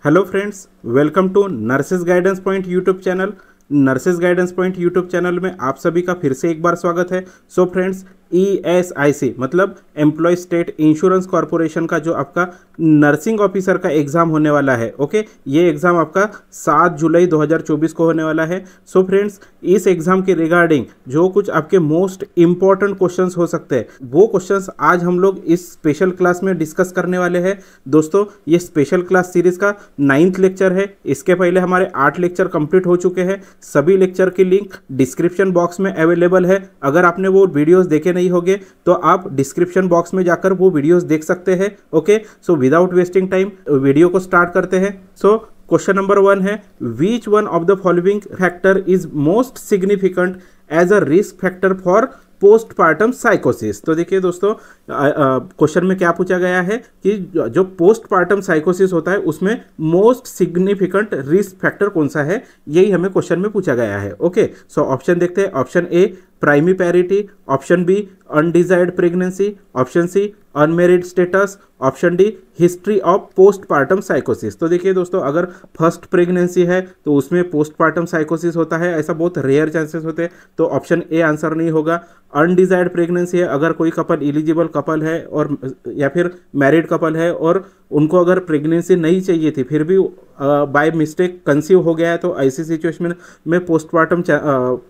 Hello friends, welcome to nurses guidance point YouTube channel. Nurses guidance point YouTube channel में आप सभी का फिर से एक बार स्वागत है। सो फ्रेंड्स, ESIC मतलब एम्प्लॉय स्टेट इंश्योरेंस कॉरपोरेशन का जो आपका नर्सिंग ऑफिसर का एग्ज़ाम होने वाला है, ओके, ये एग्ज़ाम आपका 7 जुलाई 2024 को होने वाला है। सो फ्रेंड्स, इस एग्ज़ाम के रिगार्डिंग जो कुछ आपके मोस्ट इम्पॉर्टेंट क्वेश्चंस हो सकते हैं, वो क्वेश्चंस आज हम लोग इस स्पेशल क्लास में डिस्कस करने वाले हैं। दोस्तों, ये स्पेशल क्लास सीरीज़ का 9th लेक्चर है। इसके पहले हमारे 8 लेक्चर कंप्लीट हो चुके हैं। सभी लेक्चर की लिंक डिस्क्रिप्शन बॉक्स में अवेलेबल है। अगर आपने वो वीडियोस देखे नहीं होंगे तो आप डिस्क्रिप्शन बॉक्स में जाकर वो वीडियोस देख सकते हैं। Okay, so without wasting time video को स्टार्ट करते हैं। सो क्वेश्चन नंबर 1 है, which one of the following factor is most significant as a risk factor for postpartum साइकोसिस। तो देखिए दोस्तों, क्वेश्चन में क्या पूछा गया है कि जो पोस्टपार्टम साइकोसिस होता है उसमें मोस्ट सिग्निफिकेंट रिस्क फैक्टर कौन सा है, यही हमें क्वेश्चन में पूछा गया है। ओके, सो ऑप्शन देखते हैं। Option A primiparity, option B undesired pregnancy, option C unmarried status, option D history of postpartum साइकोसिस। तो देखिए दोस्तों, अगर फर्स्ट प्रेगनेंसी है तो उसमें पोस्टपार्टम साइकोसिस होता है, ऐसा बहुत रेयर चांसेस होते हैं, तो ऑप्शन ए आंसर नहीं होगा। अनडिजायर्ड प्रेगनेंसी है, अगर कोई कपल एलिजिबल कपल है और या फिर मैरिड कपल है और उनको अगर प्रेगनेंसी नहीं चाहिए थी फिर भी बाय मिस्टेक कंसीव हो गया है, तो ऐसी सिचुएशन में पोस्टपार्टम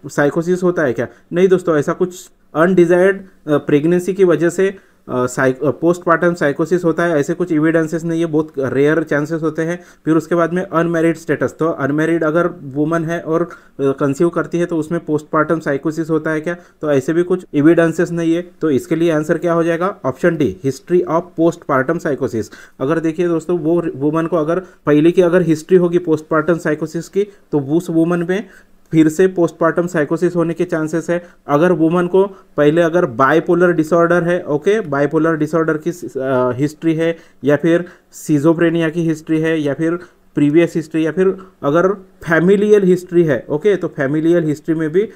साइकोसिस होता है क्या? नहीं दोस्तों, ऐसा कुछ अनडिजायर्ड प्रेगनेंसी की वजह से पोस्टपार्टम साइकोसिस होता है, ऐसे कुछ एविडेंसेस नहीं है, बहुत रेयर चांसेस होते हैं। फिर उसके बाद में अनमैरिड स्टेटस, तो अनमैरिड अगर वुमन है और कंसीव करती है तो उसमें पोस्टपार्टम साइकोसिस होता है क्या? तो ऐसे भी कुछ एविडेंसेस नहीं है, तो इसके लिए आंसर क्या हो जाएगा? Option D history of postpartum साइकोसिस। अगर देखिए दोस्तों, वो वुमन को अगर पहले की अगर हिस्ट्री होगी पोस्टपार्टम साइकोसिस की तो उस वुमन में फिर से पोस्टपार्टम साइकोसिस होने के चांसेस है। अगर वुमन को पहले अगर बाइपोलर डिसऑर्डर है, ओके, बाइपोलर डिसऑर्डर की हिस्ट्री है, या फिर सिजोफ्रेनिया की हिस्ट्री है, या फिर प्रीवियस हिस्ट्री, या फिर अगर फैमिलियल हिस्ट्री है, ओके, तो फैमिलियल हिस्ट्री में भी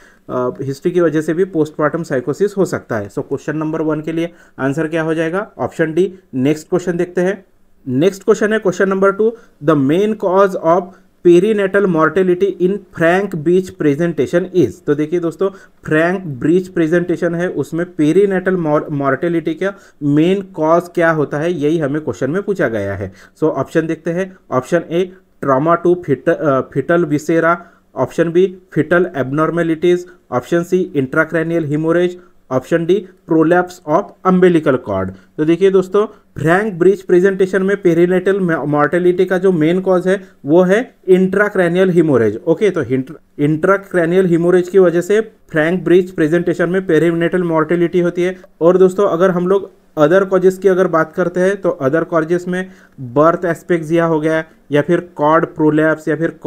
हिस्ट्री की वजह से भी पोस्टपार्टम साइकोसिस हो सकता है। सो क्वेश्चन नंबर 1 के लिए आंसर क्या हो जाएगा? Option D. नेक्स्ट क्वेश्चन देखते हैं। नेक्स्ट क्वेश्चन है question number 2, the main cause of perinatal mortality in Frank breech presentation is. तो देखिए दोस्तों, फ्रैंक ब्रीच प्रेजेंटेशन है, उसमें पेरीनेटल मॉर्टेलिटी का मेन कॉज क्या होता है, यही हमें क्वेश्चन में पूछा गया है। सो ऑप्शन देखते हैं। Option A trauma to foetal viscera, option B foetal abnormalities, option C intracranial haemorrhage, option D prolapse of umbilical cord. तो देखिए दोस्तों, फ्रैंक ब्रीच प्रेजेंटेशन में पेरीनेटल मॉर्टेलिटी का जो मेन कॉज है वो है इंट्राक्रैनियल हिमोरेज। ओके, तो इंट्राक्रैनियल हिमोरेज की वजह से फ्रैंक ब्रीच प्रेजेंटेशन में पेरीनेटल मॉर्टेलिटी होती है। और दोस्तों, अगर हम लोग अदर कॉजेस की अगर बात करते हैं तो अदर कॉजेस में बर्थ एस्पेक्सिया हो गया, या फिर कॉर्ड प्रोलैप्स, या फिर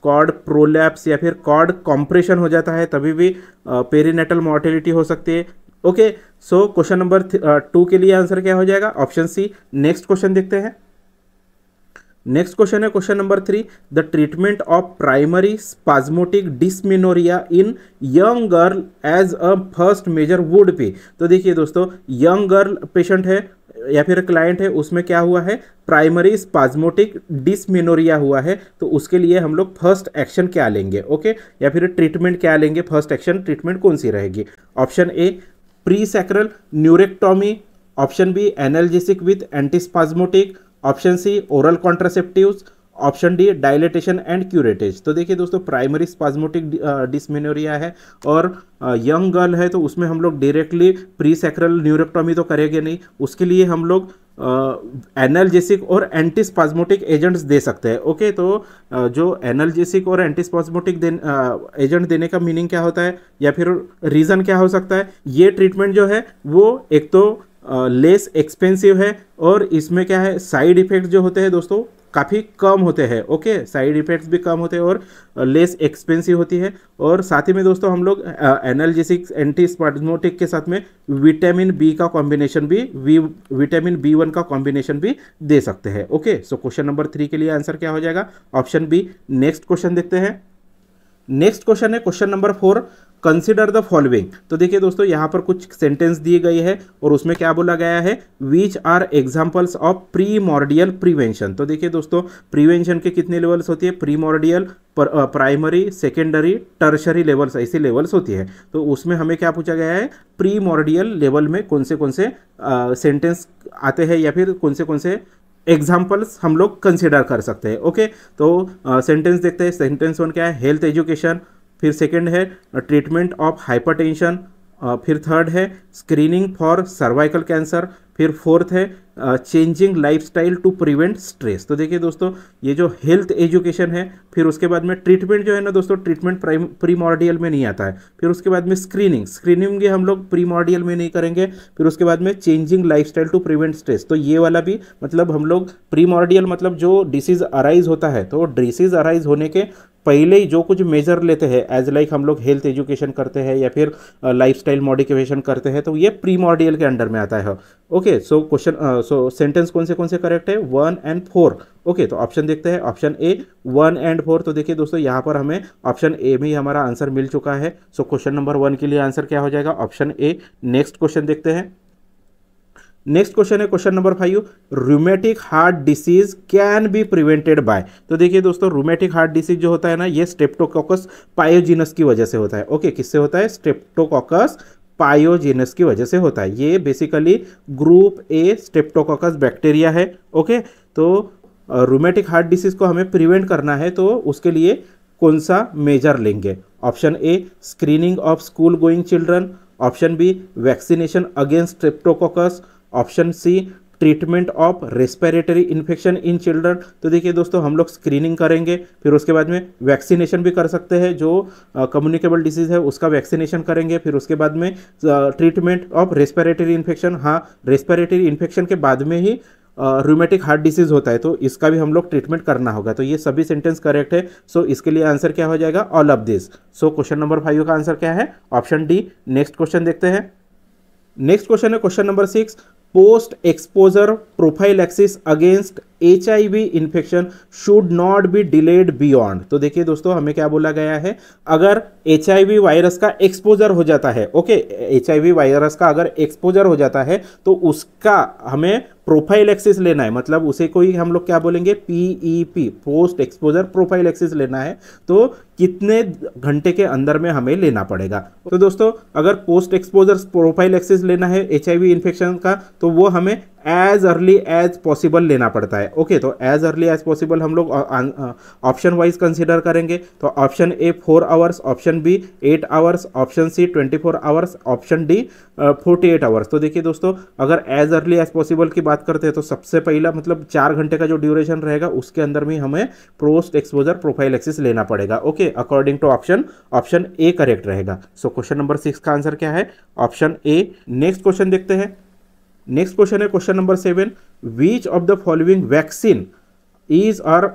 कॉर्ड प्रोलैप्स, या फिर कॉर्ड कॉम्प्रेशन हो जाता है, तभी भी पेरीनेटल मॉर्टेलिटी हो सकती है। ओके, सो क्वेश्चन नंबर 2 के लिए आंसर क्या हो जाएगा? Option C. नेक्स्ट क्वेश्चन देखते हैं। नेक्स्ट क्वेश्चन है question number 3, the treatment of primary spasmodic dysmenorrhoea in young girl as a first measure would be. तो देखिए दोस्तों, यंग गर्ल पेशेंट है या फिर क्लाइंट है, उसमें क्या हुआ है? प्राइमरी स्पाज्मोटिक डिस्मेनोरिया हुआ है, तो उसके लिए हम लोग फर्स्ट एक्शन क्या लेंगे? ओके, या फिर ट्रीटमेंट क्या लेंगे? फर्स्ट एक्शन ट्रीटमेंट कौन सी रहेगी? Option A presacral neurectomy, option B analgesic with antispasmodic, option C oral contraceptives, option D dilatation and curettage. तो देखिए दोस्तों, प्राइमरी स्पाज्मोटिक डिस्मेनोरिया है और यंग गर्ल है, तो उसमें हम लोग डायरेक्टली प्री सैक्रल न्यूरेक्टोमी तो करेंगे नहीं, उसके लिए हम लोग एनाल्जेसिक और एंटीस्पाज्मोटिक एजेंट्स दे सकते हैं। ओके, तो जो एनाल्जेसिक और एंटीस्पाज्मोटिक एजेंट देने का मीनिंग क्या होता है, या फिर रीज़न क्या हो सकता है? ये ट्रीटमेंट जो है वो एक तो लेस एक्सपेंसिव है, और इसमें क्या है, साइड इफेक्ट जो होते हैं दोस्तों काफ़ी कम होते हैं। ओके, साइड इफेक्ट्स भी कम होते हैं और लेस एक्सपेंसिव होती है। और साथ ही में दोस्तों हम लोग एनाल्जेसिक एंटीस्पाज्मोटिक के साथ में विटामिन बी का कॉम्बिनेशन भी विटामिन B1 का कॉम्बिनेशन भी दे सकते हैं। ओके, सो क्वेश्चन नंबर 3 के लिए आंसर क्या हो जाएगा? Option B. नेक्स्ट क्वेश्चन देखते हैं। नेक्स्ट क्वेश्चन है question number 4, consider the following. तो देखिए दोस्तों यहाँ पर कुछ सेंटेंस दिए गए हैं और उसमें क्या बोला गया है, which are examples of primordial prevention. तो देखिए दोस्तों प्रिवेंशन के कितने लेवल्स होती है, primordial, primary, secondary, tertiary levels, ऐसी लेवल्स होती है। तो उसमें हमें क्या पूछा गया है, प्रीमॉर्डियल लेवल में कौन से सेंटेंस आते हैं या फिर कौन से एग्जाम्पल्स हम लोग कंसिडर कर सकते हैं। ओके, तो सेंटेंस देखते हैं। सेंटेंस 1 क्या है, हेल्थ एजुकेशन, फिर सेकंड है ट्रीटमेंट ऑफ हाइपरटेंशन, फिर थर्ड है स्क्रीनिंग फॉर सर्वाइकल कैंसर, फिर फोर्थ है changing lifestyle to prevent stress. तो देखिए दोस्तों ये जो हेल्थ एजुकेशन है, फिर उसके बाद में ट्रीटमेंट जो है ना दोस्तों, ट्रीटमेंट प्रीमॉर्डियल में नहीं आता है। फिर उसके बाद में स्क्रीनिंग हम लोग प्रीमॉर्डियल में नहीं करेंगे। फिर उसके बाद में changing lifestyle to prevent stress, तो ये वाला भी मतलब हम लोग प्रीमॉर्डियल मतलब जो डिसीज अराइज होता है, तो डिसीज अराइज होने के पहले ही जो कुछ मेजर लेते हैं, एज लाइक हम लोग हेल्थ एजुकेशन करते हैं या फिर लाइफस्टाइल मॉडिफिकेशन करते हैं, तो ये प्रीमॉर्डियल के अंडर में आता है। ओके, सो क्वेश्चन सेंटेंस कौन से करेक्ट है, 1 and 4। ओके, तो ऑप्शन देखते हैं, ऑप्शन ए 1 and 4। तो देखिए दोस्तों यहाँ पर हमें ऑप्शन ए में ही हमारा आंसर मिल चुका है। सो क्वेश्चन नंबर 1 के लिए आंसर क्या हो जाएगा, ऑप्शन ए। नेक्स्ट क्वेश्चन देखते हैं। नेक्स्ट क्वेश्चन है question number 5, rheumatic heart disease can be prevented by. तो देखिए दोस्तों रूमेटिक हार्ट डिसीज जो होता है ना, ये स्ट्रेप्टोकोकस पायोजिनस की वजह से होता है। ओके, किससे होता है, स्ट्रेप्टोकोकस पायोजिनस की वजह से होता है। ये basically group A Streptococcus bacteria है। ओके, तो रूमेटिक हार्ट डिसीज को हमें प्रिवेंट करना है, तो उसके लिए कौन सा मेजर लेंगे, option A screening of school going children, option B vaccination against streptococcus, option C treatment of respiratory infection in children. तो देखिए दोस्तों हम लोग स्क्रीनिंग करेंगे, फिर उसके बाद में वैक्सीनेशन भी कर सकते हैं, जो कम्युनिकेबल डिसीज है उसका वैक्सीनेशन करेंगे, फिर उसके बाद में ट्रीटमेंट ऑफ रेस्पिरेटरी इन्फेक्शन, हाँ रेस्पिरेटरी इन्फेक्शन के बाद में ही रूमेटिक हार्ट डिसीज होता है, तो इसका भी हम लोग ट्रीटमेंट करना होगा। तो ये सभी सेंटेंस करेक्ट है। सो इसके लिए आंसर क्या हो जाएगा, all of this. So question number 5 का आंसर क्या है, ऑप्शन डी। नेक्स्ट क्वेश्चन देखते हैं। नेक्स्ट क्वेश्चन है question number 6, post exposure prophylaxis against HIV infection should not be delayed beyond. तो देखिए दोस्तों हमें क्या बोला गया है, अगर HIV वायरस का एक्सपोजर हो जाता है, ओके HIV वायरस का अगर एक्सपोजर हो जाता है तो उसका हमें प्रोफाइलैक्सिस लेना है, मतलब उसे कोई हम लोग क्या बोलेंगे, PEP पोस्ट एक्सपोजर प्रोफाइलैक्सिस लेना है, तो कितने घंटे के अंदर में हमें लेना पड़ेगा। तो दोस्तों अगर पोस्ट एक्सपोजर प्रोफाइलैक्सिस लेना है HIV इन्फेक्शन का, तो वो हमें एज अर्ली एज पॉसिबल लेना पड़ता है। ओके, तो एज अर्ली एज पॉसिबल हम लोग ऑप्शन वाइज कंसीडर करेंगे। तो option A 4 hours, option B 8 hours, option C 24 hours, option D 48 hours. तो देखिए दोस्तों अगर एज अर्ली एज पॉसिबल की बात करते हैं तो सबसे पहला मतलब 4 घंटे का जो ड्यूरेशन रहेगा उसके अंदर में हमें पोस्ट एक्सपोजर प्रोफाइलैक्सिस लेना पड़ेगा। Okay, according to option A correct रहेगा। सो क्वेश्चन नंबर 6 का आंसर क्या है, ऑप्शन ए। नेक्स्ट क्वेश्चन देखते हैं। नेक्स्ट क्वेश्चन है question number 7, which of the following vaccine is और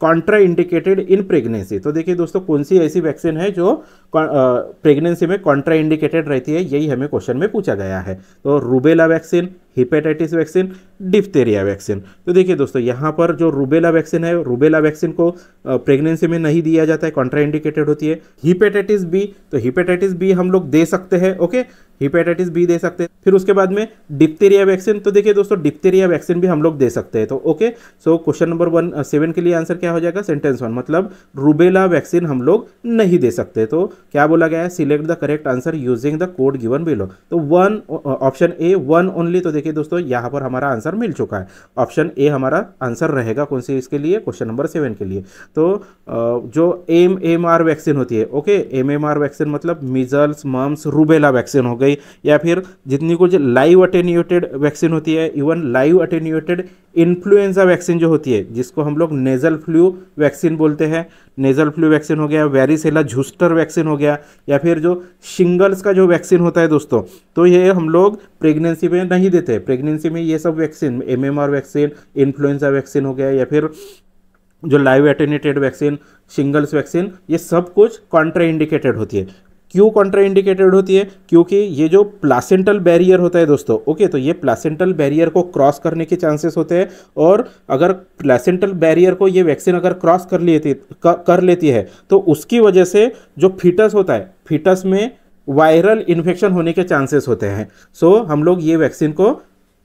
कॉन्ट्रा इंडिकेटेड इन प्रेगनेंसी। तो देखिए दोस्तों कौन सी ऐसी वैक्सीन है जो प्रेगनेंसी में कॉन्ट्रा इंडिकेटेड रहती है, यही हमें क्वेश्चन में पूछा गया है। तो rubella vaccine, hepatitis vaccine, diphtheria vaccine. तो देखिए दोस्तों यहाँ पर जो रूबेला वैक्सीन है, रूबेला वैक्सीन को प्रेगनेंसी में नहीं दिया जाता है, कॉन्ट्रा इंडिकेटेड होती है। हेपेटाइटिस बी, तो हेपेटाइटिस बी हम लोग दे सकते हैं। ओके, हेपेटाइटिस बी दे सकते हैं। फिर उसके बाद में डिप्थेरिया वैक्सीन, तो देखिए दोस्तों डिप्थेरिया वैक्सीन भी हम लोग दे सकते हैं। तो ओके, सो क्वेश्चन नंबर 7 के लिए आंसर क्या हो जाएगा, सेंटेंस 1, मतलब रूबेला वैक्सीन हम लोग नहीं दे सकते। तो क्या बोला गया है, select the correct answer using the code given below. तो ऑप्शन ए 1 ओनली। तो देखिए दोस्तों यहाँ पर हमारा आंसर मिल चुका है, ऑप्शन ए हमारा आंसर रहेगा कौन सी इसके लिए, क्वेश्चन नंबर 7 के लिए। तो जो MMR वैक्सीन होती है, ओके MMR वैक्सीन मतलब मीजल्स, मम्स, रूबेला वैक्सीन हो गई, या फिर जितनी कुछ लाइव अटेन्यूएटेड वैक्सीन होती है, even live attenuated influenza vaccine जो होती है जिसको हम लोग नेजल फ्लू वैक्सीन बोलते हैं, नेजल फ्लू वैक्सीन हो गया, वेरिसेला झूस्टर वैक्सीन हो गया, या फिर जो शिंगल्स का जो वैक्सीन होता है दोस्तों, तो ये हम लोग प्रेगनेंसी में नहीं देते। प्रेगनेंसी में ये सब vaccine, MMR vaccine, influenza vaccine हो गया, या फिर जो live attenuated vaccine, shingles vaccine, ये सब कुछ कॉन्ट्रा इंडिकेटेड होती है। क्यों कॉन्ट्राइंडिकेटेड होती है? क्योंकि ये जो प्लासेंटल बैरियर होता है दोस्तों, ओके, तो ये प्लासेंटल बैरियर को क्रॉस करने के चांसेस होते हैं, और अगर प्लासेंटल बैरियर को ये वैक्सीन अगर क्रॉस कर लेती है तो उसकी वजह से जो फीटस होता है, फीटस में वायरल इन्फेक्शन होने के चांसेस होते हैं। सो हम लोग ये वैक्सीन को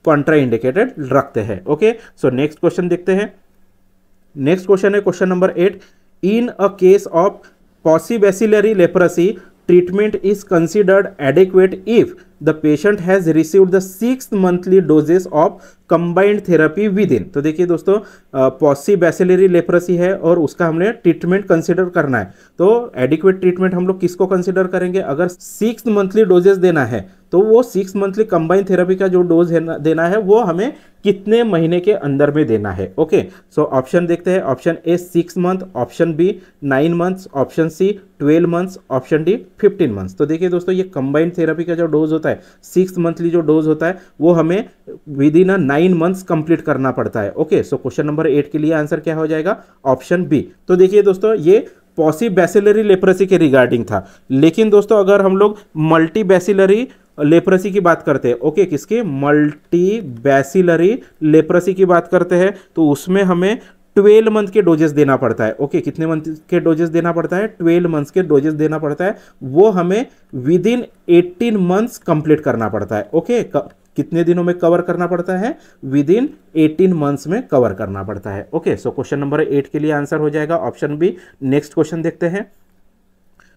कॉन्ट्राइंडिकेटेड रखते हैं। ओके, सो नेक्स्ट क्वेश्चन देखते हैं। नेक्स्ट क्वेश्चन है question number 8। In a case of paucibacillary leprosy, treatment is considered adequate if the patient has received the 6th monthly doses of combined therapy within। तो देखिए दोस्तों, पॉसिबैसिलरी leprosy है और उसका हमने ट्रीटमेंट कंसिडर करना है, तो एडिक्वेट ट्रीटमेंट हम लोग किसको कंसिडर करेंगे? अगर 6th मंथली डोजेस देना है तो वो 6 मंथली कंबाइंड थेरेपी का जो डोज देना है वो हमें कितने महीने के अंदर में देना है। ओके, सो ऑप्शन देखते हैं। Option A 6 month, option B 9 months, option C 12 months, option D 15 months. तो देखिए दोस्तों, ये कंबाइंड थेरेपी का जो डोज होता है, 6 मंथली जो डोज होता है वो हमें विद इन 9 मंथ्स कंप्लीट करना पड़ता है। ओके, सो क्वेश्चन नंबर 8 के लिए आंसर क्या हो जाएगा? Option B. तो देखिए दोस्तों, ये पॉसिबैसिलरी लेप्रेसी के रिगार्डिंग था, लेकिन दोस्तों अगर हम लोग मल्टीबैसिलरी लेप्रेसी की बात करते हैं, ओके, किसकी? मल्टीबैसिलरी लेप्रेसी की बात करते हैं, तो उसमें हमें 12 मंथ के डोजेस देना पड़ता है। ओके, कितने मंथ के डोजेस देना पड़ता है? 12 मंथ्स के डोजेस देना पड़ता है। वो हमें विद इन 18 मंथ्स कंप्लीट करना पड़ता है। ओके, कितने दिनों में कवर करना पड़ता है? विद इन 18 मंथ्स में कवर करना पड़ता है। ओके, सो क्वेश्चन नंबर 8 के लिए आंसर हो जाएगा ऑप्शन बी। नेक्स्ट क्वेश्चन देखते हैं।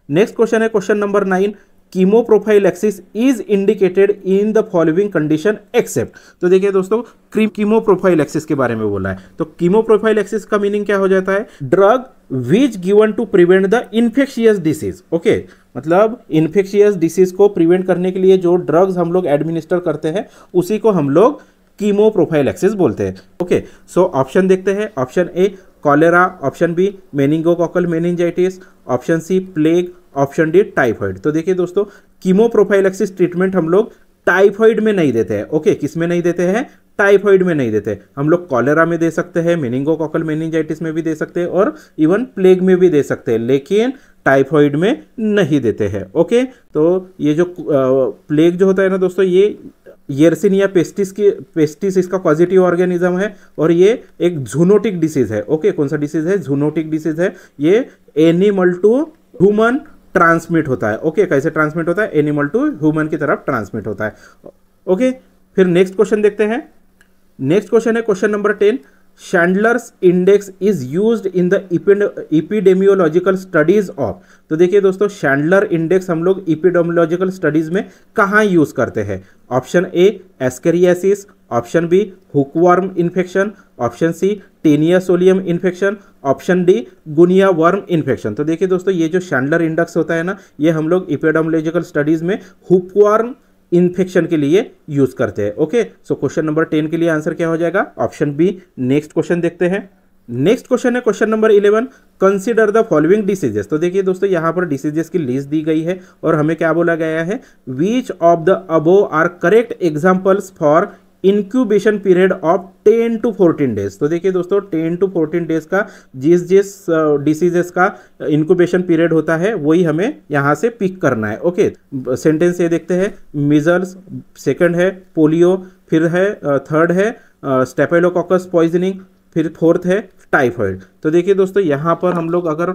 नेक्स्ट क्वेश्चन है question number 9। Chemoprophylaxis is indicated in the following condition except. तो देखिए दोस्तों, कीमोप्रोफाइलैक्सिस के बारे में बोला है, तो कीमोप्रोफाइलैक्सिस का मीनिंग क्या हो जाता है? Drug which given to prevent the infectious disease. Okay, मतलब इन्फेक्शियस डिसीज को प्रिवेंट करने के लिए जो ड्रग्स हम लोग एडमिनिस्टर करते हैं उसी को हम लोग कीमोप्रोफाइलैक्सिस बोलते हैं। ओके, सो ऑप्शन देखते हैं। Option A cholera, option B meningococcal meningitis, option C plague, option D typhoid. तो देखिए दोस्तों, कीमोप्रोफाइलैक्सिस ट्रीटमेंट हम लोग टाइफाइड में नहीं देते हैं। ओके, किस में नहीं देते हैं? टाइफाइड में नहीं देते। हम लोग कॉलेरा में दे सकते हैं, मेनिंगोकोकल मेनिंजाइटिस में भी दे सकते हैं और इवन प्लेग में भी दे सकते हैं, लेकिन टाइफाइड में नहीं देते हैं। ओके, तो ये जो प्लेग जो होता है ना दोस्तों, ये येर्सिनिया पेस्टिस इसका पॉजिटिव ऑर्गेनिज्म है और ये एक जूनोटिक डिसीज है। ओके, कौन सा डिसीज है? जूनोटिक डिसीज है। ये एनिमल टू ह्यूमन ट्रांसमिट होता है। ओके, कैसे ट्रांसमिट होता है? एनिमल टू ह्यूमन की तरफ ट्रांसमिट होता है। ओके, फिर नेक्स्ट क्वेश्चन देखते हैं। नेक्स्ट क्वेश्चन है question number 10। Chandler's index is used in the epidemiological studies of. तो देखिए दोस्तों, शैंडलर इंडेक्स हम लोग इपिडेमियोलॉजिकल स्टडीज में कहाँ यूज करते हैं? Option A ascariasis, option B hookworm infection, option C taenia solium infection, option D guinea worm infection. तो देखिए दोस्तों, ये जो शैंडलर इंडेक्स होता है ना, ये हम लोग इपिडेमियोलॉजिकल स्टडीज में हुकवर्म इन्फेक्शन के लिए यूज करते हैं। ओके, सो क्वेश्चन नंबर 10 के लिए आंसर क्या हो जाएगा? Option B. नेक्स्ट क्वेश्चन देखते हैं। नेक्स्ट क्वेश्चन है question number 11। Consider the following diseases. तो देखिए दोस्तों, यहां पर डिसीजेस की लिस्ट दी गई है और हमें क्या बोला गया है? Which of the above are correct examples for incubation period of 10 to 14 days. तो देखिए दोस्तों, 10 to 14 डेज का जिस डिसीजेस का इंक्यूबेशन पीरियड होता है वही हमें यहाँ से पिक करना है। ओके, सेंटेंस ये देखते हैं। मीजल्स, सेकंड है पोलियो, फिर है थर्ड है स्टेफिलोकोकस पॉइजनिंग, फिर फोर्थ है टाइफाइड। तो देखिए दोस्तों, यहाँ पर हम लोग अगर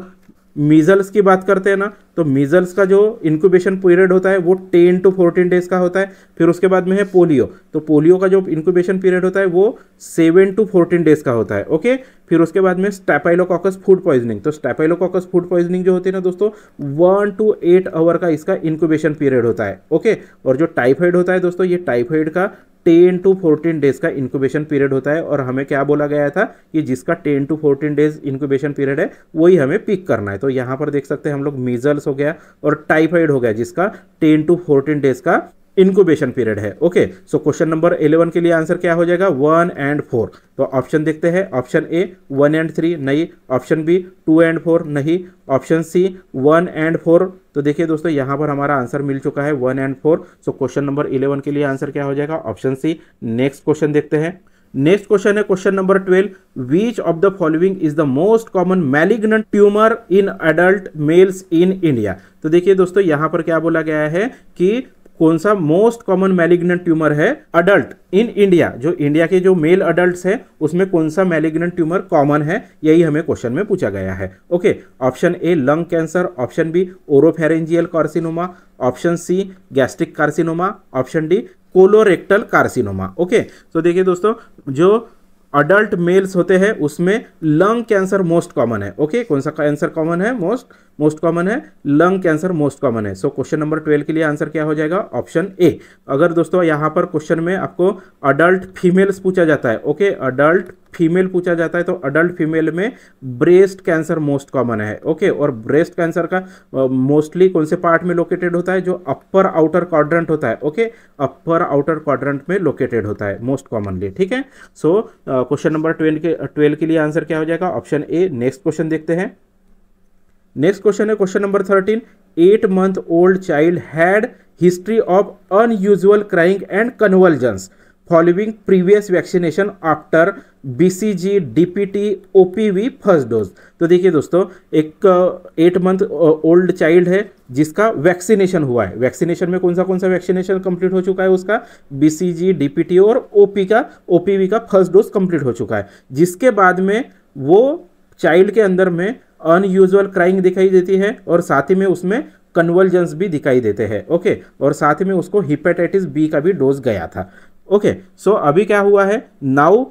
मीजल्स की बात करते हैं ना, तो मीजल्स का जो इंक्यूबेशन पीरियड होता है वो 10 to 14 डेज का होता है। फिर उसके बाद में है पोलियो, तो पोलियो का जो इंक्यूबेशन पीरियड होता है वो 7 to 14 डेज का होता है। ओके, फिर उसके बाद में स्टेफिलोकोकस फूड पॉइजनिंग, तो स्टेफिलोकोकस फूड पॉइजनिंग जो होती है ना दोस्तों, 1 to 8 आवर का इसका इंक्यूबेशन पीरियड होता है। ओके, और जो टाइफाइड होता है दोस्तों, ये टाइफाइड का 10 to 14 डेज का इंक्यूबेशन पीरियड होता है। और हमें क्या बोला गया था कि जिसका 10 to 14 डेज इंक्यूबेशन पीरियड है वही हमें पिक करना है। तो यहाँ पर देख सकते हैं हम लोग मीजल्स हो गया और टाइफाइड हो गया जिसका 10 to 14 डेज का इंक्यूबेशन पीरियड है। ओके, सो क्वेश्चन नंबर 11 के लिए आंसर क्या हो जाएगा? 1 and 4। तो ऑप्शन देखते हैं। ऑप्शन ए 1 and 3 नहीं, ऑप्शन बी 2 and 4 नहीं, ऑप्शन सी 1 and 4। तो देखिए दोस्तों, यहाँ पर हमारा आंसर मिल चुका है 1 and 4। सो क्वेश्चन नंबर 11 के लिए आंसर क्या हो जाएगा? Option C. नेक्स्ट क्वेश्चन देखते हैं। नेक्स्ट क्वेश्चन है question number 12, which of the following is the most common malignant tumour in adult males in India. तो देखिए दोस्तों यहां पर क्या बोला गया है कि कौन सा मोस्ट कॉमन मैलिग्नेंट ट्यूमर है अडल्ट इन इंडिया, जो इंडिया के जो मेल अडल्ट्स है उसमें कौन सा मैलिग्नेंट ट्यूमर कॉमन है, यही हमें क्वेश्चन में पूछा गया है। Okay, option A lung cancer, option B oropharyngeal carcinoma, option C gastric carcinoma, option D colorectal carcinoma. Okay, तो देखिए दोस्तों जो अडल्ट मेल्स होते हैं उसमें लंग कैंसर मोस्ट कॉमन है। ओके, कौन सा कैंसर कॉमन है, मोस्ट कॉमन है लंग कैंसर मोस्ट कॉमन है। सो क्वेश्चन नंबर 12 के लिए आंसर क्या हो जाएगा, ऑप्शन ए। अगर दोस्तों यहाँ पर क्वेश्चन में आपको अडल्ट फीमेल्स पूछा जाता है, ओके अडल्ट फीमेल पूछा जाता है, तो अडल्ट फीमेल में ब्रेस्ट कैंसर मोस्ट कॉमन है। ओके, और ब्रेस्ट कैंसर का मोस्टली कौन से पार्ट में लोकेटेड होता है, जो अपर आउटर क्वाड्रेंट होता है। ओके, अपर आउटर क्वाड्रेंट में लोकेटेड होता है मोस्ट कॉमनली। ठीक है, सो क्वेश्चन नंबर 12 के लिए आंसर क्या हो जाएगा, ऑप्शन ए। नेक्स्ट क्वेश्चन देखते हैं। नेक्स्ट क्वेश्चन है question number 13, 8 month old child had history of unusual crying and convulsions following previous vaccination after BCG, DPT, OPV first dose. तो देखिए दोस्तों एक 8 month ओल्ड चाइल्ड है जिसका वैक्सीनेशन हुआ है। वैक्सीनेशन में कौन सा वैक्सीनेशन कंप्लीट हो चुका है, उसका BCG, DPT और OPV का फर्स्ट डोज कंप्लीट हो चुका है, जिसके बाद में वो चाइल्ड के अंदर में अनयूजुअल क्राइंग दिखाई देती है और साथ ही में उसमें कन्वल्जन्स भी दिखाई देते हैं। ओके, और साथ ही में उसको हेपेटाइटिस बी का भी डोज गया था। ओके, सो अभी क्या हुआ है, now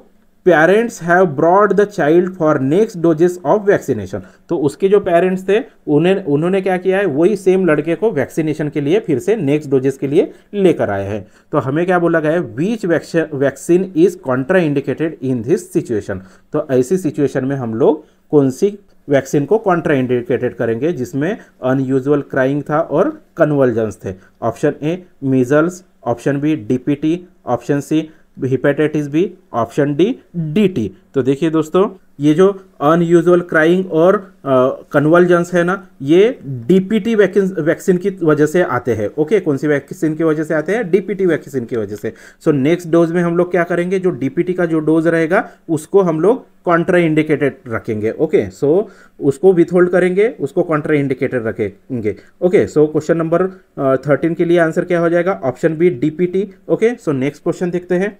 parents have brought the child for next doses of vaccination. तो उसके जो पेरेंट्स थे उन्होंने क्या किया है, वही सेम लड़के को वैक्सीनेशन के लिए फिर से नेक्स्ट डोजेस के लिए लेकर आए हैं। तो हमें क्या बोला गया है, which vaccine is contraindicated in this situation. तो ऐसी सिचुएशन में हम लोग कौन सी वैक्सीन को कॉन्ट्रा इंडिकेटेड करेंगे जिसमें अनयूजुअल क्राइंग था और कन्वल्जन्स थे। Option A measles, option B DPT, option C hepatitis B, option D DT। तो देखिए दोस्तों ये जो अनयूजुअल क्राइंग और कन्वल्जन्स है ना, ये DPT वैक्सीन की वजह से आते हैं। ओके, कौन सी वैक्सीन की वजह से आते हैं, DPT वैक्सीन की वजह से। सो नेक्स्ट डोज में हम लोग क्या करेंगे, जो DPT का जो डोज रहेगा उसको हम लोग कॉन्ट्रा इंडिकेटेड रखेंगे। ओके, सो उसको विथहोल्ड करेंगे, उसको कॉन्ट्रा इंडिकेटेड रखेंगे। ओके, सो क्वेश्चन नंबर 13 के लिए आंसर क्या हो जाएगा, option B DPT। Okay, so next question देखते हैं।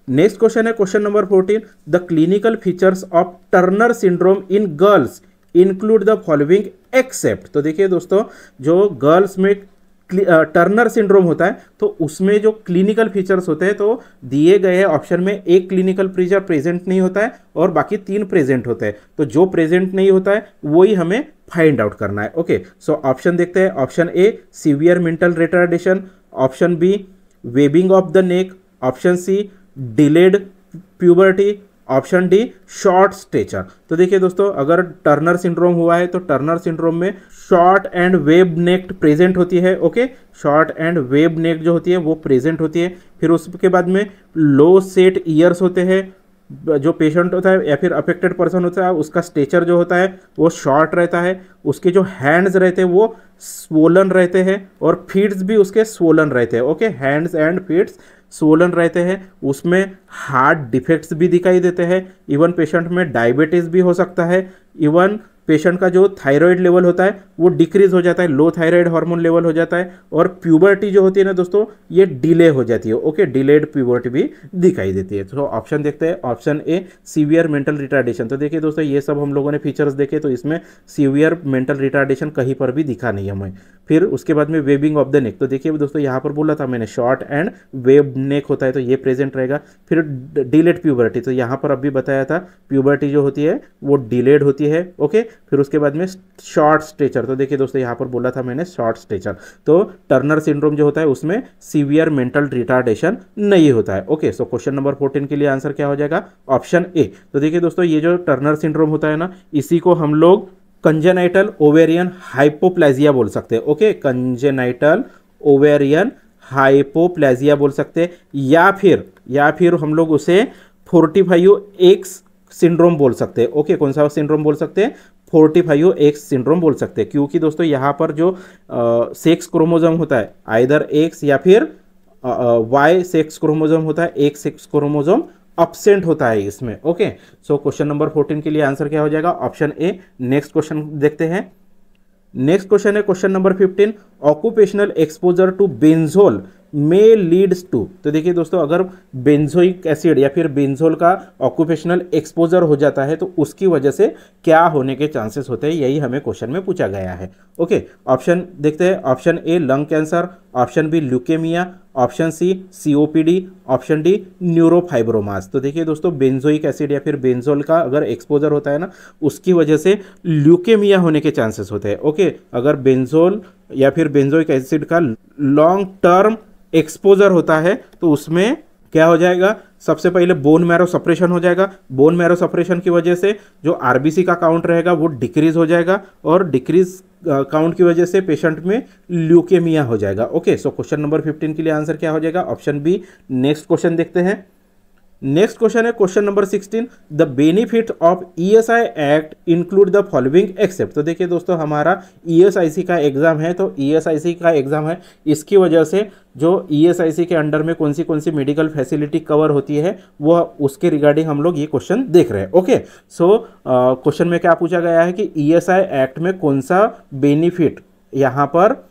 नेक्स्ट क्वेश्चन है question number 14, the clinical features of Turner syndrome in girls include the following except. तो देखिए दोस्तों जो गर्ल्स में टर्नर सिंड्रोम होता है तो उसमें जो क्लिनिकल फीचर्स होते हैं तो दिए गए हैं ऑप्शन में, एक क्लिनिकल फीचर प्रेजेंट नहीं होता है और बाकी 3 प्रेजेंट होते हैं। तो जो प्रेजेंट नहीं होता है वही हमें फाइंड आउट करना है। ओके, सो ऑप्शन देखते हैं। Option A severe mental retardation, option B webbing of the neck, option C delayed puberty, option D short stature. तो देखिए दोस्तों अगर टर्नर सिंड्रोम हुआ है तो टर्नर सिंड्रोम में short and web neck present होती है। Okay, short and web neck जो होती है वो प्रेजेंट होती है। फिर उसके बाद में लो सेट ईयर्स होते हैं, जो पेशेंट होता है या फिर अफेक्टेड पर्सन होता है उसका स्टेचर जो होता है वो शॉर्ट रहता है, उसके जो हैंड्स रहते हैं वो स्वोलन रहते हैं और फीट्स भी उसके स्वोलन रहते हैं। Okay, hands and feets swollen रहते हैं, उसमें हार्ट डिफेक्ट्स भी दिखाई देते हैं, इवन पेशेंट में डायबिटीज़ भी हो सकता है, इवन पेशेंट का जो थायराइड लेवल होता है वो डिक्रीज हो जाता है, लो थायराइड हार्मोन लेवल हो जाता है और प्यूबर्टी जो होती है ना दोस्तों ये डिले हो जाती है। ओके, डिलेड प्यूबर्टी भी दिखाई देती है। तो ऑप्शन देखते हैं, option A severe mental retardation. तो देखिए दोस्तों ये सब हम लोगों ने फीचर्स देखे तो इसमें सीवियर मेंटल रिटार्डेशन कहीं पर भी दिखा नहीं हमें। फिर उसके बाद में वेबिंग ऑफ द नेक, तो देखिए दोस्तों यहाँ पर बोला था मैंने शॉर्ट एंड वेब नेक होता है तो ये प्रेजेंट रहेगा। फिर डिलेड प्यूबर्टी, तो यहाँ पर अभी बताया था प्यूबर्टी जो होती है वो डिलेड होती है। ओके, फिर उसके बाद में शॉर्ट स्टेचर, तो देखिए दोस्तों यहाँ पर बोला था मैंने शॉर्ट स्टेचर। तो टर्नर सिंड्रोम जो होता है उसमें सीवियर मेंटल रिटार्डेशन नहीं होता है। ओके, सो क्वेश्चन नंबर 14 के लिए आंसर क्या हो जाएगा, ऑप्शन ए। तो देखिए दोस्तों ये जो टर्नर सिंड्रोम होता है ना इसी को हम लोग कंजेनाइटल ओवेरियन हाइपोप्लेजिया बोल सकते हैं। ओके, कंजेनाइटल ओवेरियन हाइपोप्लेजिया बोल सकते हैं या फिर हम लोग उसे 45X सिंड्रोम बोल सकते हैं। ओके, कौन सा सिंड्रोम बोल सकते हैं, 45X सिंड्रोम बोल सकते हैं, क्योंकि दोस्तों यहाँ पर जो सेक्स क्रोमोसोम होता है आइदर X या फिर Y सेक्स क्रोमोसोम होता है, एक सेक्स क्रोमोसोम अपसेंट होता है इसमें। ओके, सो क्वेश्चन नंबर 14 के लिए आंसर क्या हो जाएगा? Option A. नेक्स्ट क्वेश्चन देखते हैं। नेक्स्ट क्वेश्चन है question number 15, occupational exposure to benzol may leads to. तो देखिए दोस्तों, अगर बेंजोइक एसिड या फिर बेंजोल का ऑक्यूपेशनल एक्सपोजर हो जाता है तो उसकी वजह से क्या होने के चांसेस होते हैं, यही हमें क्वेश्चन में पूछा गया है। ओके, ऑप्शन देखते हैं। Option A lung cancer, option B leukaemia, option C COPD, option D neurofibromas. तो देखिए दोस्तों, बेंजोइक एसिड या फिर बेंजोल का अगर एक्सपोजर होता है ना, उसकी वजह से ल्यूकेमिया होने के चांसेस होते हैं। ओके, अगर बेंजोल या फिर बेंजोइक एसिड का लॉन्ग टर्म एक्सपोजर होता है तो उसमें क्या हो जाएगा? सबसे पहले बोन मैरो सप्रेशन हो जाएगा। बोन मैरो सप्रेशन की वजह से जो आरबीसी का काउंट रहेगा वो डिक्रीज हो जाएगा, और डिक्रीज काउंट की वजह से पेशेंट में ल्यूकेमिया हो जाएगा। ओके, सो क्वेश्चन नंबर 15 के लिए आंसर क्या हो जाएगा? Option B. नेक्स्ट क्वेश्चन देखते हैं। नेक्स्ट क्वेश्चन है question number 16, the benefit of ESI act include the following except. तो देखिए दोस्तों, हमारा ईएसआईसी का एग्जाम है, तो ईएसआईसी का एग्जाम है, इसकी वजह से जो ईएसआईसी के अंडर में कौन सी मेडिकल फैसिलिटी कवर होती है वो उसके रिगार्डिंग हम लोग ये क्वेश्चन देख रहे हैं। ओके, सो क्वेश्चन में क्या पूछा गया है कि ईएसआई एक्ट में कौन सा बेनिफिट यहाँ पर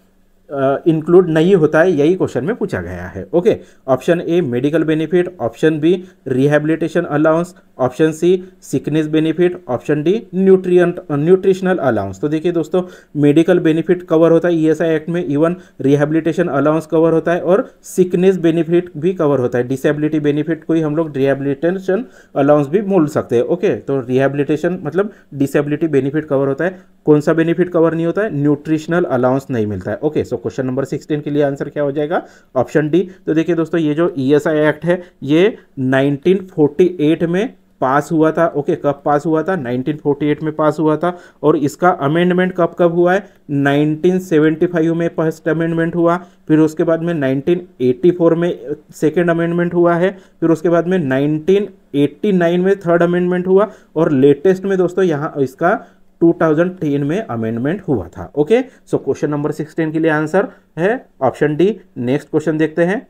इंक्लूड नहीं होता है, यही क्वेश्चन में पूछा गया है। Okay, option A medical benefit, option B rehabilitation allowance, option C sickness benefit, option D nutritional allowance. तो देखिए दोस्तों, मेडिकल बेनिफिट कवर होता है ईएसआई एक्ट में, इवन रिहेबिलिटेशन अलाउंस कवर होता है और सिकनेस बेनिफिट भी कवर होता है। डिसेबिलिटी बेनिफिट को ही हम लोग रिहेबिलिटेशन अलाउंस भी बोल सकते हैं। ओके, तो रिहेबिलिटेशन मतलब डिसेबिलिटी बेनिफिट कवर होता है। कौन सा बेनिफिट कवर नहीं होता है? न्यूट्रिशनल अलाउंस नहीं मिलता है। ओके, सो क्वेश्चन नंबर 16 के लिए आंसर क्या हो जाएगा? Option D. तो देखिए दोस्तों, ये जो ईएसआई एक्ट है ये 1948 में पास हुआ था। ओके, कब पास हुआ था? 1948 में पास हुआ था। और इसका अमेंडमेंट कब कब हुआ है? 1975 में फर्स्ट अमेंडमेंट हुआ, फिर उसके बाद में 1984 में सेकेंड अमेंडमेंट हुआ है, फिर उसके बाद में 1989 में थर्ड अमेंडमेंट हुआ, और लेटेस्ट में दोस्तों यहाँ इसका 2010 में अमेंडमेंट हुआ था। ओके, सो क्वेश्चन नंबर 16 के लिए आंसर है ऑप्शन डी। नेक्स्ट क्वेश्चन देखते हैं।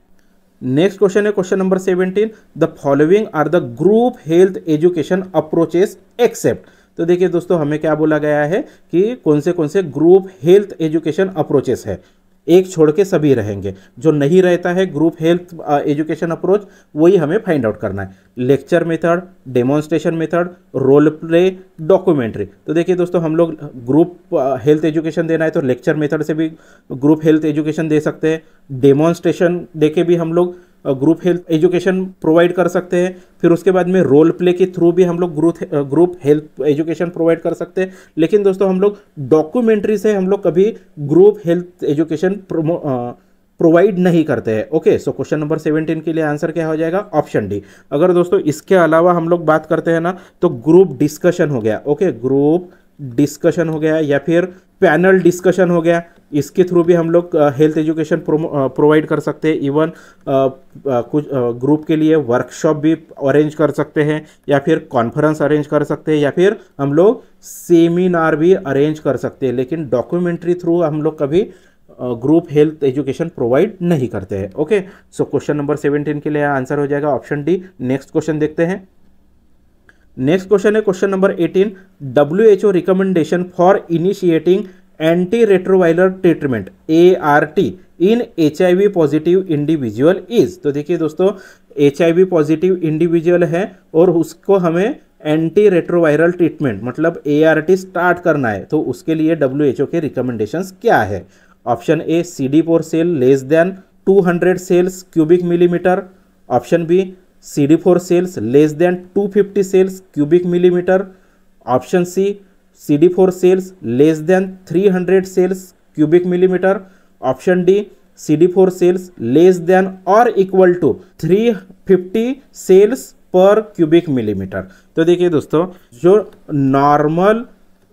नेक्स्ट क्वेश्चन है question number 17, the following are the group health education approaches except. तो देखिए दोस्तों, हमें क्या बोला गया है कि कौन से ग्रुप हेल्थ एजुकेशन अप्रोचेस है, एक छोड़ के सभी रहेंगे। जो नहीं रहता है ग्रुप हेल्थ एजुकेशन अप्रोच, वही हमें फाइंड आउट करना है। Lecture method, demonstration method, role play, documentary. तो देखिए दोस्तों, हम लोग ग्रुप हेल्थ एजुकेशन देना है तो लेक्चर मेथड से भी ग्रुप हेल्थ एजुकेशन दे सकते हैं, डेमोन्स्ट्रेशन देके भी हम लोग ग्रुप हेल्थ एजुकेशन प्रोवाइड कर सकते हैं, फिर उसके बाद में रोल प्ले के थ्रू भी हम लोग ग्रुप हेल्थ एजुकेशन प्रोवाइड कर सकते हैं। लेकिन दोस्तों, हम लोग डॉक्यूमेंट्री से हम लोग कभी ग्रुप हेल्थ एजुकेशन प्रोवाइड नहीं करते हैं। ओके, सो क्वेश्चन नंबर 17 के लिए आंसर क्या हो जाएगा? Option D. अगर दोस्तों इसके अलावा हम लोग बात करते हैं ना, तो ग्रुप डिस्कशन हो गया। ओके, ग्रुप डिस्कशन हो गया या फिर पैनल डिस्कशन हो गया, इसके थ्रू भी हम लोग हेल्थ एजुकेशन प्रोवाइड कर सकते हैं। इवन कुछ ग्रुप के लिए वर्कशॉप भी अरेंज कर सकते हैं, या फिर कॉन्फ्रेंस अरेंज कर सकते हैं, या फिर हम लोग सेमिनार भी अरेंज कर सकते हैं। लेकिन डॉक्यूमेंट्री थ्रू हम लोग कभी ग्रुप हेल्थ एजुकेशन प्रोवाइड नहीं करते हैं। ओके, सो क्वेश्चन नंबर 17 के लिए आंसर हो जाएगा ऑप्शन डी। नेक्स्ट क्वेश्चन देखते हैं। नेक्स्ट क्वेश्चन है question number 18, WHO recommendation for initiating anti retroviral treatment ART in HIV positive individual is. तो देखिए दोस्तों, HIV पॉजिटिव इंडिविजुअल है और उसको हमें एंटी रेट्रोवायरल ट्रीटमेंट मतलब ART स्टार्ट करना है, तो उसके लिए WHO के रिकमेंडेशंस क्या है? Option A CD4 cell less than 200 cells cubic millimetre, option B CD4 cells less than 250 cells cubic millimetre, option C CD4 cells less than 300 cells cubic millimetre, option D CD4 cells less than और equal to 350 cells per cubic millimetre. तो देखिए दोस्तों, जो normal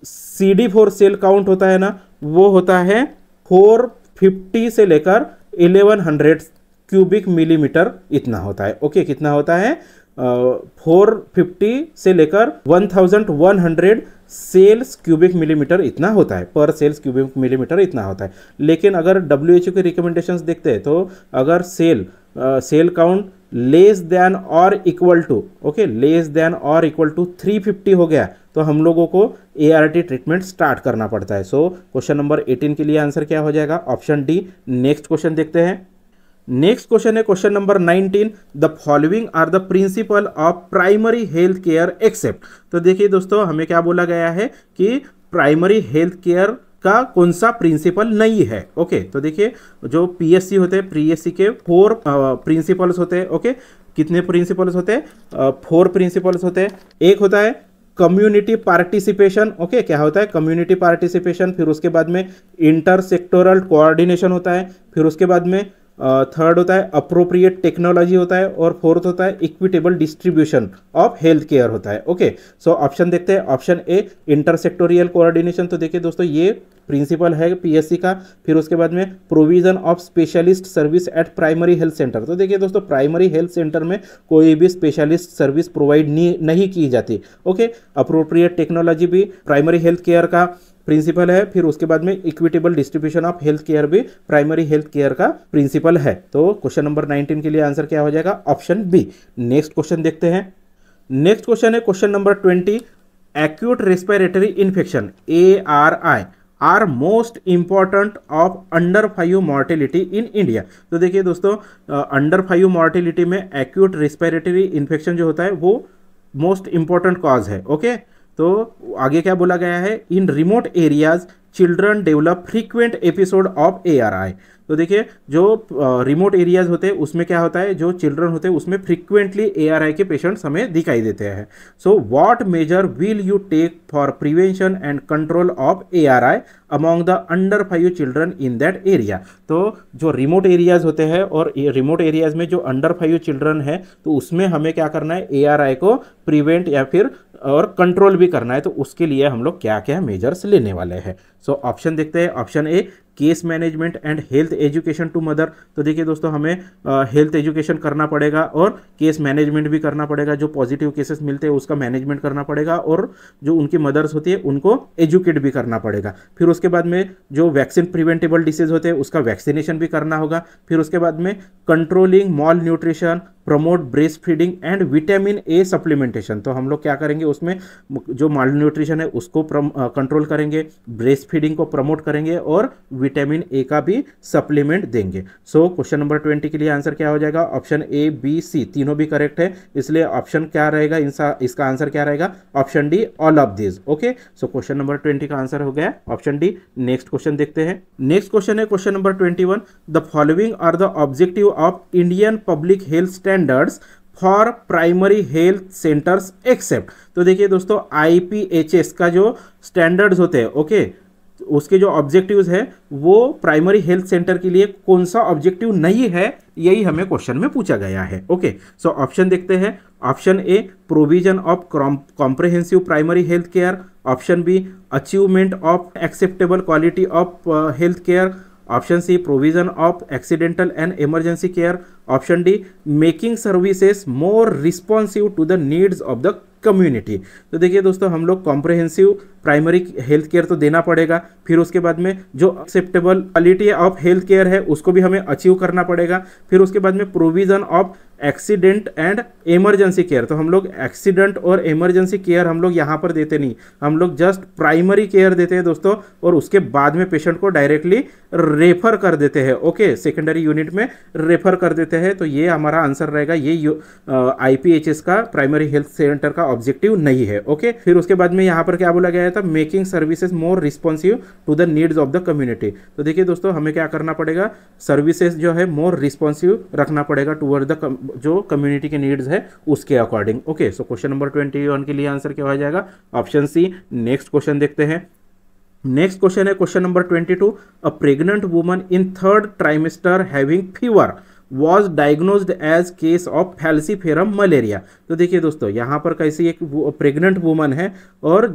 CD4 cell count होता है ना, वो होता है 450 से लेकर 1100 क्यूबिक मिलीमीटर इतना होता है। ओके, कितना होता है? 450 से लेकर 1100 सेल्स क्यूबिक मिलीमीटर इतना होता है, पर सेल्स क्यूबिक मिलीमीटर इतना होता है। लेकिन अगर WHO के रिकमेंडेशंस देखते हैं तो अगर सेल काउंट लेस देन और equal to, okay, less than और इक्वल टू 350 हो गया तो हम लोगों को ART ट्रीटमेंट स्टार्ट करना पड़ता है। सो क्वेश्चन नंबर 18 के लिए आंसर क्या हो जाएगा? Option D. नेक्स्ट क्वेश्चन देखते हैं। नेक्स्ट क्वेश्चन है question number 19, the following are the principle of primary health care except. तो देखिए दोस्तों, हमें क्या बोला गया है कि प्राइमरी हेल्थ केयर का कौन सा प्रिंसिपल नहीं है। ओके, तो देखिए जो PSC होते हैं, PSC के 4 प्रिंसिपल्स होते हैं। ओके, कितने प्रिंसिपल्स होते हैं? 4 प्रिंसिपल्स होते हैं। एक होता है कम्युनिटी पार्टिसिपेशन। ओके, क्या होता है? Community participation. फिर उसके बाद में इंटर सेक्टोरल कोऑर्डिनेशन होता है। फिर उसके बाद में थर्ड होता है अप्रोप्रिएट टेक्नोलॉजी होता है। और फोर्थ होता है equitable distribution of health care होता है। ओके, सो ऑप्शन देखते हैं। Option A intersectoral coordination. तो देखिए दोस्तों, ये प्रिंसिपल है PSC का। फिर उसके बाद में provision of specialist service eight primary health centre. तो देखिए दोस्तों, प्राइमरी हेल्थ सेंटर में कोई भी स्पेशलिस्ट सर्विस प्रोवाइड नहीं की जाती। ओके, अप्रोप्रिएट टेक्नोलॉजी भी प्राइमरी हेल्थ केयर का प्रिंसिपल है। फिर उसके बाद में equitable distribution of health care भी प्राइमरी हेल्थ केयर का प्रिंसिपल है। तो क्वेश्चन नंबर 19 के लिए आंसर क्या हो जाएगा? Option B. नेक्स्ट क्वेश्चन देखते हैं। नेक्स्ट क्वेश्चन है question number 20, acute respiratory infection ARI are most important of under 5 mortality in India. तो देखिए दोस्तों, अंडर 5 मॉर्टेलिटी में एक्यूट रेस्पिरेटरी इन्फेक्शन जो होता है वो मोस्ट इंपॉर्टेंट कॉज है। ओके, तो आगे क्या बोला गया है? In remote areas children develop frequent episode of ARI। तो देखिए जो रिमोट एरियाज होते हैं उसमें क्या होता है, जो चिल्ड्रन होते हैं उसमें फ्रीक्वेंटली ARI के पेशेंट्स हमें दिखाई देते हैं। So what major will you take for prevention and control of ARI among the under 5 children in that area. तो जो रिमोट एरियाज होते हैं और रिमोट एरियाज में जो अंडर 5 चिल्ड्रन है, तो उसमें हमें क्या करना है? ARI को प्रिवेंट या फिर और कंट्रोल भी करना है। तो उसके लिए हम लोग क्या क्या मेजर्स लेने वाले हैं? सो ऑप्शन देखते हैं। Option A case management and health education to mother. तो देखिए दोस्तों, हमें हेल्थ एजुकेशन करना पड़ेगा और केस मैनेजमेंट भी करना पड़ेगा। जो पॉजिटिव केसेस मिलते हैं उसका मैनेजमेंट करना पड़ेगा और जो उनकी मदर्स होती है उनको एजुकेट भी करना पड़ेगा। फिर उसके बाद में जो वैक्सीन प्रिवेंटेबल डिसीज होते हैं उसका वैक्सीनेशन भी करना होगा। फिर उसके बाद में controlling mall nutrition, promote breast feeding and vitamin A supplementation. तो हम लोग क्या करेंगे? उसमें जो माल न्यूट्रिशन है उसको कंट्रोल करेंगे, ब्रेस्ट फीडिंग को प्रमोट करेंगे और विटामिन ए का भी सप्लीमेंट देंगे। सो क्वेश्चन नंबर 20 के लिए आंसर क्या हो जाएगा? ऑप्शन ए, बी, सी तीनों भी करेक्ट है, इसलिए ऑप्शन क्या रहेगा? इसका आंसर क्या रहेगा? Option D, all of this. Okay, so question number 20 का आंसर हो गया ऑप्शन डी। नेक्स्ट क्वेश्चन देखते हैं। नेक्स्ट क्वेश्चन है question number 21, the following are the objective of Indian public health standards for primary health centres except. तो देखिए दोस्तों, IPHS का जो स्टैंडर्ड्स होते हैं, ओके, उसके जो ऑब्जेक्टिव्स है वो प्राइमरी हेल्थ सेंटर के लिए कौन सा ऑब्जेक्टिव नहीं है, यही हमें क्वेश्चन में पूछा गया है। ओके, सो ऑप्शन देखते हैं। Option A provision of comprehensive primary health care. Option B achievement of acceptable quality of health care. Option C provision of accidental and emergency care. Option D making services more responsive to the needs of the community. तो देखिए दोस्तों, हम लोग comprehensive primary health care तो देना पड़ेगा, फिर उसके बाद में जो acceptable quality of health care है उसको भी हमें अचीव करना पड़ेगा। फिर उसके बाद में provision of accident and emergency care. तो हम लोग एक्सीडेंट और इमरजेंसी केयर हम लोग यहाँ पर देते नहीं, हम लोग जस्ट प्राइमरी केयर देते हैं दोस्तों, और उसके बाद में पेशेंट को डायरेक्टली रेफर कर देते हैं। ओके, सेकेंडरी यूनिट में रेफर कर देते हैं। तो ये हमारा आंसर रहेगा, ये IPHS का प्राइमरी हेल्थ सेंटर का ऑब्जेक्टिव नहीं है। ओके, फिर उसके बाद में यहाँ पर क्या बोला गया था? Making services more responsive to the needs of the community. तो देखिए दोस्तों, हमें क्या करना पड़ेगा? सर्विसेज जो है मोर रिस्पॉन्सिव रखना पड़ेगा टूवर्ड द जो कम्युनिटी के नीड्स है उसके according. Okay, so question number 21 के लिए आंसर क्या हो जाएगा? Option C. नेक्स्ट क्वेश्चन देखते हैं। नेक्स्ट क्वेश्चन है question number 22, a pregnant woman in 3rd trimester having fever was diagnosed as case of falciparum malaria. तो देखिए दोस्तों, यहाँ पर कैसी एक प्रेग्नेंट वुमन है और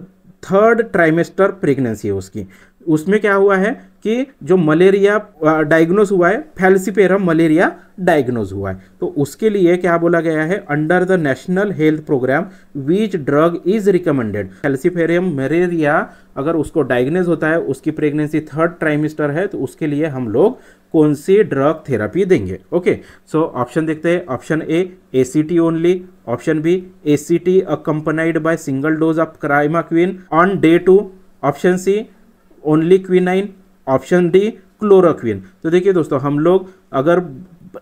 3rd ट्राइमेस्टर प्रेगनेंसी है उसकी, उसमें क्या हुआ है कि जो मलेरिया डायग्नोज हुआ है, फैल्सीफेरम मलेरिया डायग्नोज हुआ है। तो उसके लिए क्या बोला गया है? Under the national health programme which drug is recommended. Falciparum malaria अगर उसको डायग्नोज होता है, उसकी प्रेगनेंसी 3rd ट्राइमेस्टर है, तो उसके लिए हम लोग कौन सी ड्रग थेरेपी देंगे। ओके, सो ऑप्शन देखते हैं। Option A ACT only, option B ACT accompanied by single dose of primaquine on day 2, option C only quinine, option D chloroquine. तो देखिए दोस्तों, हम लोग अगर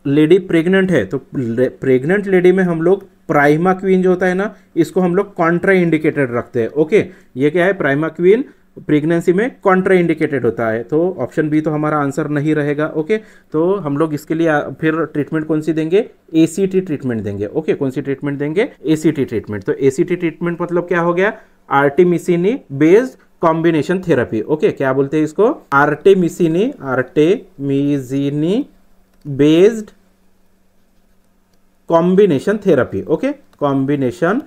लेडी प्रेग्नेंट है तो प्रेग्नेंट लेडी में हम लोग प्राइमाक्विन जो होता है ना, इसको हम लोग कॉन्ट्रा इंडिकेटेड रखते हैं। ओके, ये क्या है, प्राइमाक्विन प्रेगनेंसी में कॉन्ट्रा इंडिकेटेड होता है, तो ऑप्शन बी तो हमारा आंसर नहीं रहेगा। ओके, तो हम लोग इसके लिए फिर ट्रीटमेंट कौन सी देंगे, ACT ट्रीटमेंट देंगे। ओके, कौन सी ट्रीटमेंट देंगे, ACT ट्रीटमेंट। तो ACT ट्रीटमेंट मतलब क्या हो गया, artemisinin based combination therapy. Okay, क्या बोलते हैं इसको, artemisinin based combination therapy. Okay, combination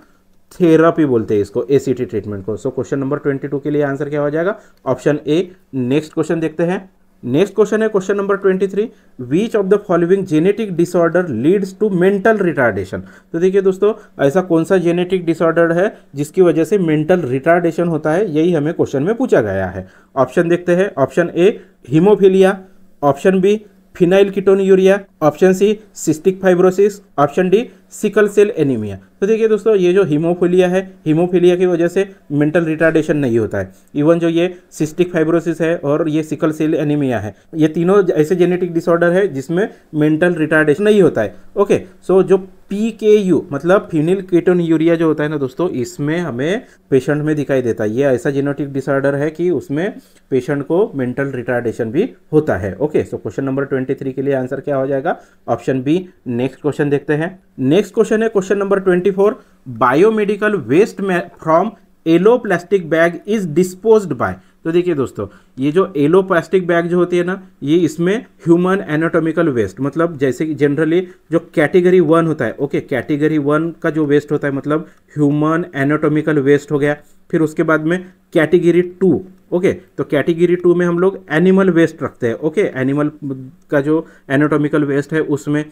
therapy बोलते हैं इसको, ACT ट्रीटमेंट को। सो क्वेश्चन नंबर 22 के लिए आंसर क्या हो जाएगा, ऑप्शन ए। नेक्स्ट क्वेश्चन देखते हैं। नेक्स्ट क्वेश्चन है question number 23, which of the following genetic disorder leads to mental retardation. तो देखिए दोस्तों, ऐसा कौन सा जेनेटिक डिसऑर्डर है जिसकी वजह से मेंटल रिटार्डेशन होता है, यही हमें क्वेश्चन में पूछा गया है। ऑप्शन देखते हैं। Option A haemophilia, option B phenylketonuria, option C cystic fibrosis, option D sickle cell anaemia. तो देखिए दोस्तों, ये जो हीमोफीलिया है, हीमोफीलिया की वजह से मेंटल रिटार्डेशन नहीं होता है। इवन जो ये सिस्टिक फाइब्रोसिस है और ये सिकल सेल एनीमिया है, ये तीनों ऐसे जेनेटिक डिसऑर्डर है जिसमें मेंटल रिटार्डेशन नहीं होता है। ओके, सो जो PKU मतलब फिनाइलकीटोन्यूरिया जो होता है ना दोस्तों, इसमें हमें पेशेंट में दिखाई देता है। ये ऐसा जेनेटिक डिसऑर्डर है कि उसमें पेशेंट को मेंटल रिटार्डेशन भी होता है। ओके, सो क्वेश्चन नंबर 23 के लिए आंसर क्या हो जाएगा, ऑप्शन बी। नेक्स्ट क्वेश्चन देखते हैं। नेक्स्ट क्वेश्चन है question number 24, biomedical waste from yellow plastic bag is disposed by. तो देखिए दोस्तों, ये जो येलो प्लास्टिक बैग जो होती है ना, ये इसमें ह्यूमन एनाटॉमिकल वेस्ट, मतलब जैसे कि जनरली जो कैटेगरी 1 होता है। ओके, कैटेगरी 1 का जो वेस्ट होता है मतलब ह्यूमन एनाटॉमिकल वेस्ट हो गया। फिर उसके बाद में कैटेगरी 2। ओके, तो कैटेगरी 2 में हम लोग एनिमल वेस्ट रखते हैं। ओके, एनिमल का जो एनाटॉमिकल वेस्ट है उसमें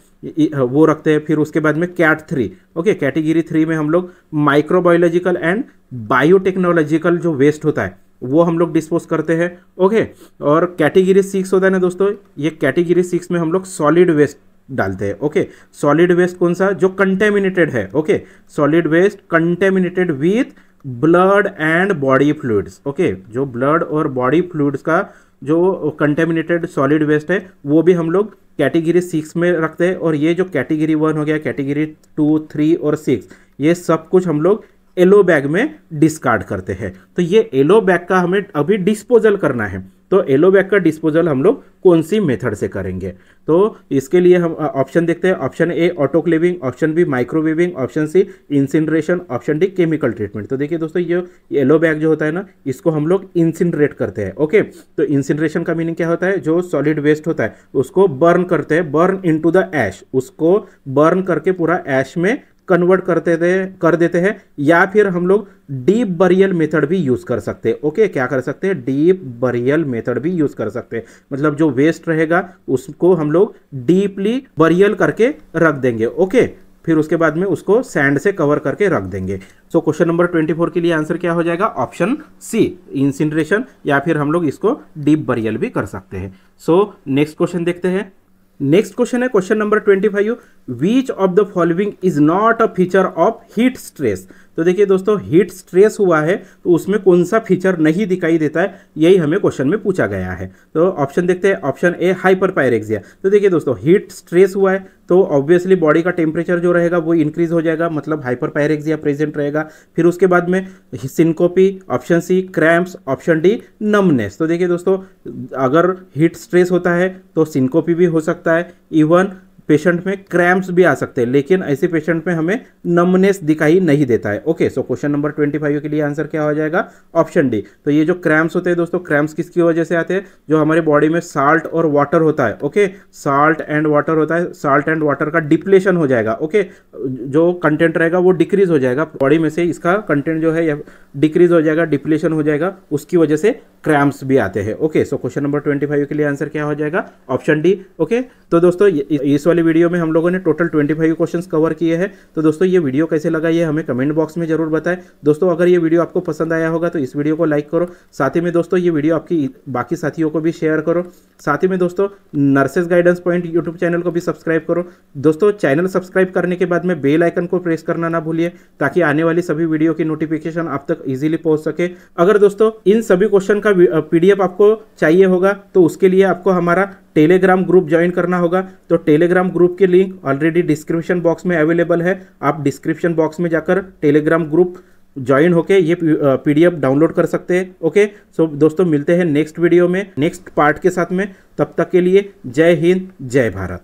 वो रखते हैं। फिर उसके बाद में कैट 3। ओके, कैटेगरी 3 में हम लोग माइक्रोबायोलॉजिकल एंड बायोटेक्नोलॉजिकल जो वेस्ट होता है वो हम लोग डिस्पोज करते हैं। ओके, और कैटेगरी 6 होता है ना दोस्तों, ये कैटेगरी 6 में हम लोग सॉलिड वेस्ट डालते हैं। ओके, सॉलिड वेस्ट कौन सा, जो कंटेमिनेटेड है। Okay, solid waste contaminated with blood and body fluids. Okay, जो ब्लड और बॉडी फ्लूइड्स का जो कंटेमिनेटेड सॉलिड वेस्ट है वो भी हम लोग कैटेगरी 6 में रखते हैं। और ये जो कैटेगरी 1 हो गया, कैटेगरी 2, 3 और 6, ये सब कुछ हम लोग येलो बैग में डिस्कार्ड करते हैं। तो ये येलो बैग का हमें अभी डिस्पोजल करना है, तो येलो बैग का डिस्पोजल हम लोग कौन सी मेथड से करेंगे। तो इसके लिए हम ऑप्शन देखते हैं। Option A autoclaving, option B microwaving, option C incineration, option D chemical treatment. तो देखिए दोस्तों, ये येलो बैग जो होता है ना, इसको हम लोग इंसिनरेट करते हैं। ओके, तो इंसिनरेशन का मीनिंग क्या होता है, जो सॉलिड वेस्ट होता है उसको बर्न करते हैं, बर्न इनटू द ऐश, उसको बर्न करके पूरा ऐश में कन्वर्ट कर देते हैं। या फिर हम लोग डीप बरियल मेथड भी यूज कर सकते हैं। ओके, क्या कर सकते हैं, डीप बरियल मेथड भी यूज कर सकते हैं। मतलब जो वेस्ट रहेगा उसको हम लोग डीपली बरियल करके रख देंगे। ओके, फिर उसके बाद में उसको सैंड से कवर करके रख देंगे। सो क्वेश्चन नंबर 24 के लिए आंसर क्या हो जाएगा, ऑप्शन सी इंसिनरेशन, या फिर हम लोग इसको डीप बरियल भी कर सकते हैं। सो नेक्स्ट क्वेश्चन देखते हैं। नेक्स्ट क्वेश्चन है question number 25, which of the following is not a feature of heat stress. तो देखिए दोस्तों, हीट स्ट्रेस हुआ है तो उसमें कौन सा फीचर नहीं दिखाई देता है, यही हमें क्वेश्चन में पूछा गया है। तो ऑप्शन देखते हैं। ऑप्शन ए हाइपरपायरेक्सिया। तो देखिए दोस्तों, हीट स्ट्रेस हुआ है तो ऑब्वियसली बॉडी का टेम्परेचर जो रहेगा वो इंक्रीज हो जाएगा, मतलब हाइपरपायरेक्सिया प्रेजेंट रहेगा। फिर उसके बाद में syncope, option C cramps, option D numbness. तो देखिए दोस्तों, अगर हीट स्ट्रेस होता है तो सिनकोपी भी हो सकता है, इवन पेशेंट में क्रैम्प्स भी आ सकते हैं, लेकिन ऐसे पेशेंट में हमें नमनेस दिखाई नहीं देता है। ओके, सो क्वेश्चन नंबर 25 के लिए आंसर क्या हो जाएगा, ऑप्शन डी। तो ये जो क्रैम्प्स होते हैं दोस्तों, क्रैम्प्स किसकी वजह से आते हैं, जो हमारे बॉडी में साल्ट और वाटर होता है। ओके, साल्ट एंड वाटर होता है, साल्ट एंड वाटर का डिप्लेशन हो जाएगा। ओके, जो कंटेंट रहेगा वो डिक्रीज हो जाएगा, बॉडी में से इसका कंटेंट जो है डिक्रीज हो जाएगा, डिप्लेशन हो जाएगा, उसकी वजह से क्रैम्प्स भी आते हैं। ओके, सो क्वेश्चन नंबर 25 के लिए आंसर क्या हो जाएगा? Option D. ओके, तो दोस्तों इस वाली वीडियो में हम लोगों ने टोटल 25 क्वेश्चंस कवर किए हैं। तो दोस्तों ये वीडियो कैसे लगा ये हमें कमेंट बॉक्स में जरूर बताएं। दोस्तों अगर ये वीडियो आपको पसंद आया होगा तो इस वीडियो को लाइक करो, साथ ही में दोस्तों ये वीडियो आपकी बाकी साथियों को भी शेयर करो, साथ ही में दोस्तों nurses guidance point YouTube channel को भी सब्सक्राइब करो। दोस्तों चैनल सब्सक्राइब करने के बाद में बेल आइकन को प्रेस करना ना भूलिए, ताकि आने वाली सभी वीडियो की नोटिफिकेशन आप तक इजीली पहुंच सके। अगर दोस्तों इन सभी क्वेश्चन का पीडीएफ आपको चाहिए होगा तो उसके लिए आपको हमारा टेलीग्राम ग्रुप ज्वाइन करना होगा। तो टेलीग्राम ग्रुप की लिंक ऑलरेडी डिस्क्रिप्शन बॉक्स में अवेलेबल है, आप डिस्क्रिप्शन बॉक्स में जाकर टेलीग्राम ग्रुप ज्वाइन होके ये पीडीएफ डाउनलोड कर सकते हैं। ओके, सो दोस्तों मिलते हैं नेक्स्ट वीडियो में नेक्स्ट पार्ट के साथ में। तब तक के लिए जय हिंद, जय भारत।